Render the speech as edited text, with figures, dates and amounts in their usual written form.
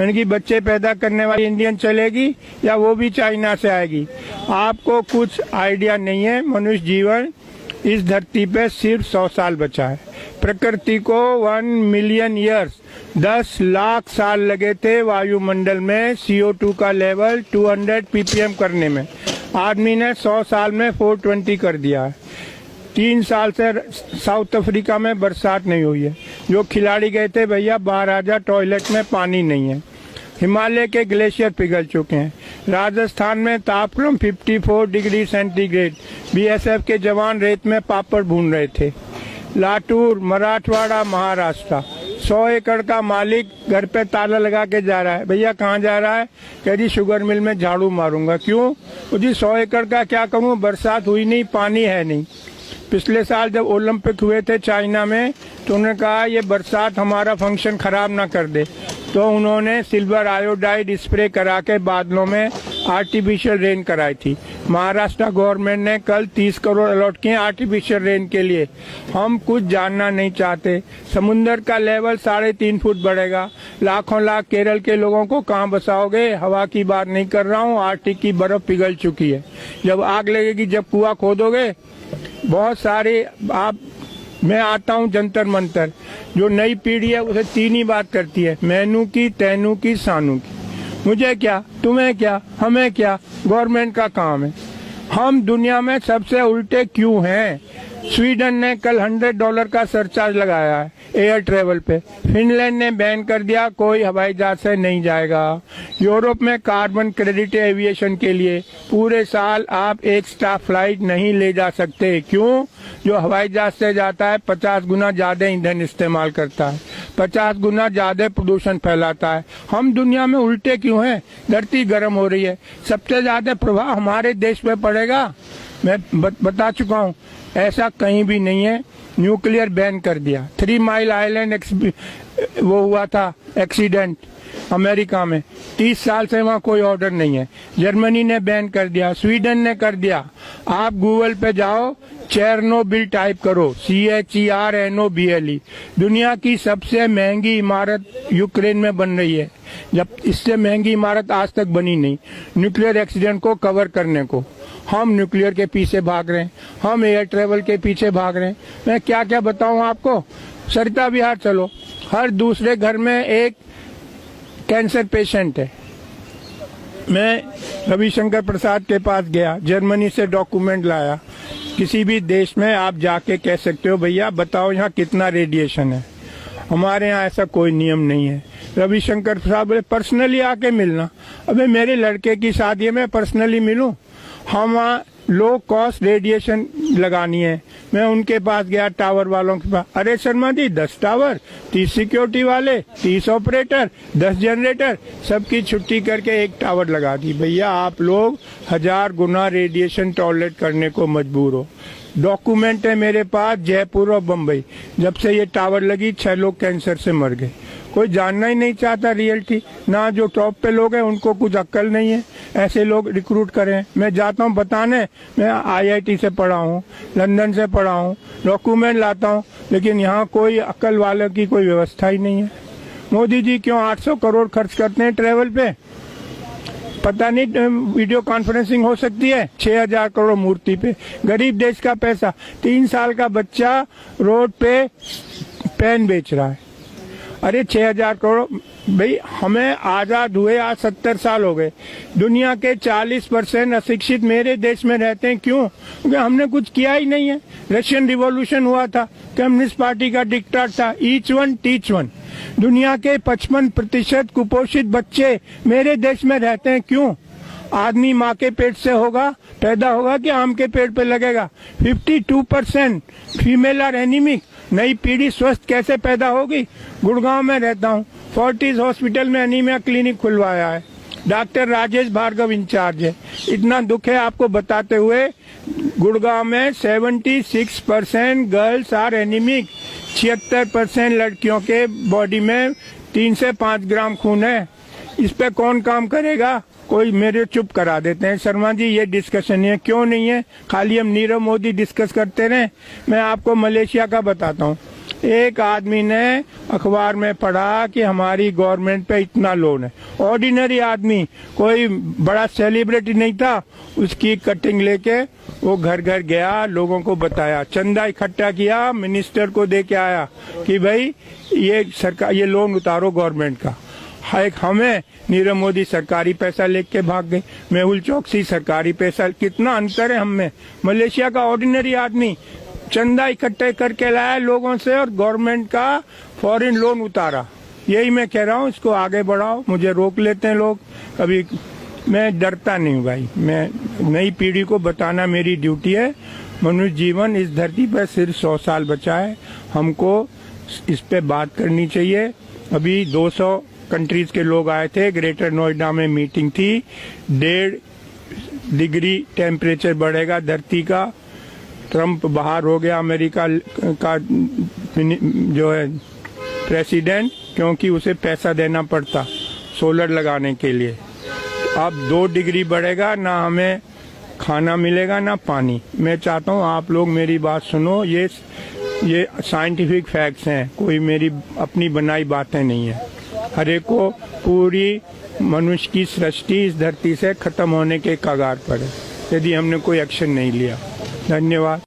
यानी कि बच्चे पैदा करने वाली इंडियन चलेगी या वो भी चाइना से आएगी। आपको कुछ आइडिया नहीं है। मनुष्य जीवन इस धरती पे सिर्फ 100 साल बचा है। प्रकृति को 1 मिलियन ईयर्स 10 लाख साल लगे थे वायुमंडल में CO2 का लेवल 200 ppm करने में। आदमी ने 100 साल में 420 कर दिया है। 3 साल से साउथ अफ्रीका में बरसात नहीं हुई है। जो खिलाड़ी गए थे भैया बाहर आ जा, टॉयलेट में पानी नहीं है। हिमालय के ग्लेशियर पिघल चुके हैं। राजस्थान में तापक्रम 54 डिग्री सेंटीग्रेड। BSF के जवान रेत में पापड़ भून रहे थे। लातूर, मराठवाड़ा, महाराष्ट्र 100 एकड़ का मालिक घर पे ताला लगा के जा रहा है। भैया कहाँ जा रहा है? कह जी शुगर मिल में झाड़ू मारूंगा। क्यों जी? 100 एकड़ का क्या करूँ, बरसात हुई नहीं, पानी है नहीं। पिछले साल जब ओलंपिक हुए थे चाइना में तो उन्होंने कहा ये बरसात हमारा फंक्शन खराब ना कर दे, तो उन्होंने सिल्वर आयोडाइड स्प्रे करा के बादलों में आर्टिफिशियल रेन कराई थी। महाराष्ट्र गवर्नमेंट ने कल 30 करोड़ अलॉट किए आर्टिफिशियल रेन के लिए। हम कुछ जानना नहीं चाहते। समुन्द्र का लेवल 3.5 फुट बढ़ेगा। लाखों लाख केरल के लोगों को कहाँ बसाओगे? हवा की बात नहीं कर रहा हूँ, आर्कटिक की बर्फ पिघल चुकी है। जब आग लगेगी, जब कुआं खोदोगे, बहुत सारे मैं आता हूँ जंतर मंतर। जो नई पीढ़ी है उसे 3 ही बात करती है, मैनू की, तैनू की, सानू की। मुझे क्या, तुम्हें क्या, हमें क्या, गवर्नमेंट का काम है। हम दुनिया में सबसे उल्टे क्यों हैं? स्वीडन ने कल $100 का सरचार्ज लगाया है एयर ट्रेवल पे। फिनलैंड ने बैन कर दिया, कोई हवाई जहाज से नहीं जाएगा। यूरोप में कार्बन क्रेडिट एविएशन के लिए पूरे साल आप एक स्टाफ फ्लाइट नहीं ले जा सकते। क्यों? जो हवाई जहाज से जाता है 50 गुना ज्यादा ईंधन इस्तेमाल करता है, 50 गुना ज्यादा प्रदूषण फैलाता है। हम दुनिया में उल्टे क्यों हैं? धरती गर्म हो रही है, सबसे ज्यादा प्रभाव हमारे देश पे पड़ेगा। मैं बता चुका हूँ, ऐसा कहीं भी नहीं है। न्यूक्लियर बैन कर दिया। 3 माइल आइलैंड वो हुआ था एक्सीडेंट अमेरिका में, 30 साल से वहाँ कोई ऑर्डर नहीं है। जर्मनी ने बैन कर दिया, स्वीडन ने कर दिया। आप गूगल पे जाओ, चेरनोबिल टाइप करो, CHERNOBIL। दुनिया की सबसे महंगी इमारत यूक्रेन में बन रही है, जब इससे महंगी इमारत आज तक बनी नहीं। न्यूक्लियर एक्सीडेंट को कवर करने को हम न्यूक्लियर के पीछे भाग रहे हैं, हम एयर ट्रेवल के पीछे भाग रहे हैं। मैं क्या क्या बताऊं आपको? सरिता विहार चलो, हर दूसरे घर में एक कैंसर पेशेंट है। मैं रविशंकर प्रसाद के पास गया, जर्मनी से डॉक्यूमेंट लाया। किसी भी देश में आप जाके कह सकते हो भैया बताओ यहाँ कितना रेडिएशन है। हमारे यहाँ ऐसा कोई नियम नहीं है। रविशंकर प्रसाद बोले पर्सनली आके मिलना। अबे मेरे लड़के की शादी है, मैं पर्सनली मिलूं? हम वहाँ लो कॉस्ट रेडिएशन लगानी है। मैं उनके पास गया, टावर वालों के पास। अरे शर्मा जी 10 टावर, 30 सिक्योरिटी वाले, 30 ऑपरेटर, 10 जनरेटर, सबकी छुट्टी करके एक टावर लगा दी। भैया आप लोग 1000 गुना रेडिएशन टॉलरेट करने को मजबूर हो। डॉक्यूमेंट है मेरे पास, जयपुर और बम्बई। जब से ये टावर लगी 6 लोग कैंसर से मर गए। कोई जानना ही नहीं चाहता रियलिटी। ना जो टॉप पे लोग हैं उनको कुछ अक्ल नहीं है, ऐसे लोग रिक्रूट करें। मैं जाता हूँ बताने, मैं IIT से पढ़ा हूँ, लंदन से पढ़ा हूँ, डॉक्यूमेंट लाता हूँ, लेकिन यहाँ कोई अक्ल वालों की कोई व्यवस्था ही नहीं है। मोदी जी क्यों 800 करोड़ खर्च करते हैं ट्रेवल पे? पता नहीं वीडियो कॉन्फ्रेंसिंग हो सकती है 6000 करोड़ मूर्ति पे। गरीब देश का पैसा। 3 साल का बच्चा रोड पे पेन बेच रहा है। अरे 6000 करोड़। भाई हमें आजाद हुए आज 70 साल हो गए। दुनिया के 40% अशिक्षित मेरे देश में रहते हैं। क्यों? क्योंकि हमने कुछ किया ही नहीं है। रशियन रिवॉल्यूशन हुआ था, कम्युनिस्ट पार्टी का डिक्टेट था, ईच वन टीच वन। दुनिया के 55% कुपोषित बच्चे मेरे देश में रहते हैं। क्यों? आदमी माँ के पेट से पैदा होगा कि आम के पेड़ पे लगेगा। 52% फीमेल आर एनीमिक। नई पीढ़ी स्वस्थ कैसे पैदा होगी? गुड़गांव में रहता हूँ, फोर्टिस हॉस्पिटल में एनीमिया क्लिनिक खुलवाया है। डॉक्टर राजेश भार्गव इंचार्ज है। इतना दुख है आपको बताते हुए, गुड़गांव में 76% गर्ल्स आर एनीमिक। 76% लड़कियों के बॉडी में 3 से 5 ग्राम खून है। इस पे कौन काम करेगा? कोई मेरे चुप करा देते हैं। शर्मा जी ये डिस्कशन है, क्यों नहीं है? खाली हम नीरव मोदी डिस्कस करते रहे। मैं आपको मलेशिया का बताता हूँ। एक आदमी ने अखबार में पढ़ा कि हमारी गवर्नमेंट पे इतना लोन है। ऑर्डिनरी आदमी, कोई बड़ा सेलिब्रिटी नहीं था, उसकी कटिंग लेके वो घर घर गया, लोगों को बताया, चंदा इकट्ठा किया, मिनिस्टर को दे के आया कि भाई ये सरकार, ये लोन उतारो गवर्नमेंट का। एक हमें नीरव मोदी सरकारी पैसा लेके भाग गए, मेहुल चौकसी सरकारी पैसा, कितना अंतर है हम में। मलेशिया का ऑर्डिनरी आदमी चंदा इकट्ठे करके लाया लोगों से और गवर्नमेंट का फॉरेन लोन उतारा। यही मैं कह रहा हूँ, इसको आगे बढ़ाओ। मुझे रोक लेते हैं लोग, कभी मैं डरता नहीं हूँ भाई, मैं नई पीढ़ी को बताना मेरी ड्यूटी है। मनुष्य जीवन इस धरती पर सिर्फ 100 साल बचा है, हमको इस पे बात करनी चाहिए। अभी 200 कंट्रीज के लोग आए थे, ग्रेटर नोएडा में मीटिंग थी। 1.5 डिग्री टेम्परेचर बढ़ेगा धरती का। ट्रम्प बाहर हो गया अमेरिका का जो है प्रेसिडेंट, क्योंकि उसे पैसा देना पड़ता सोलर लगाने के लिए। अब 2 डिग्री बढ़ेगा, ना हमें खाना मिलेगा ना पानी। मैं चाहता हूँ आप लोग मेरी बात सुनो, ये साइंटिफिक फैक्ट्स हैं, कोई मेरी अपनी बनाई बातें नहीं है। हर एक को पूरी मनुष्य की सृष्टि इस धरती से खत्म होने के कगार पर है यदि हमने कोई एक्शन नहीं लिया। धन्यवाद।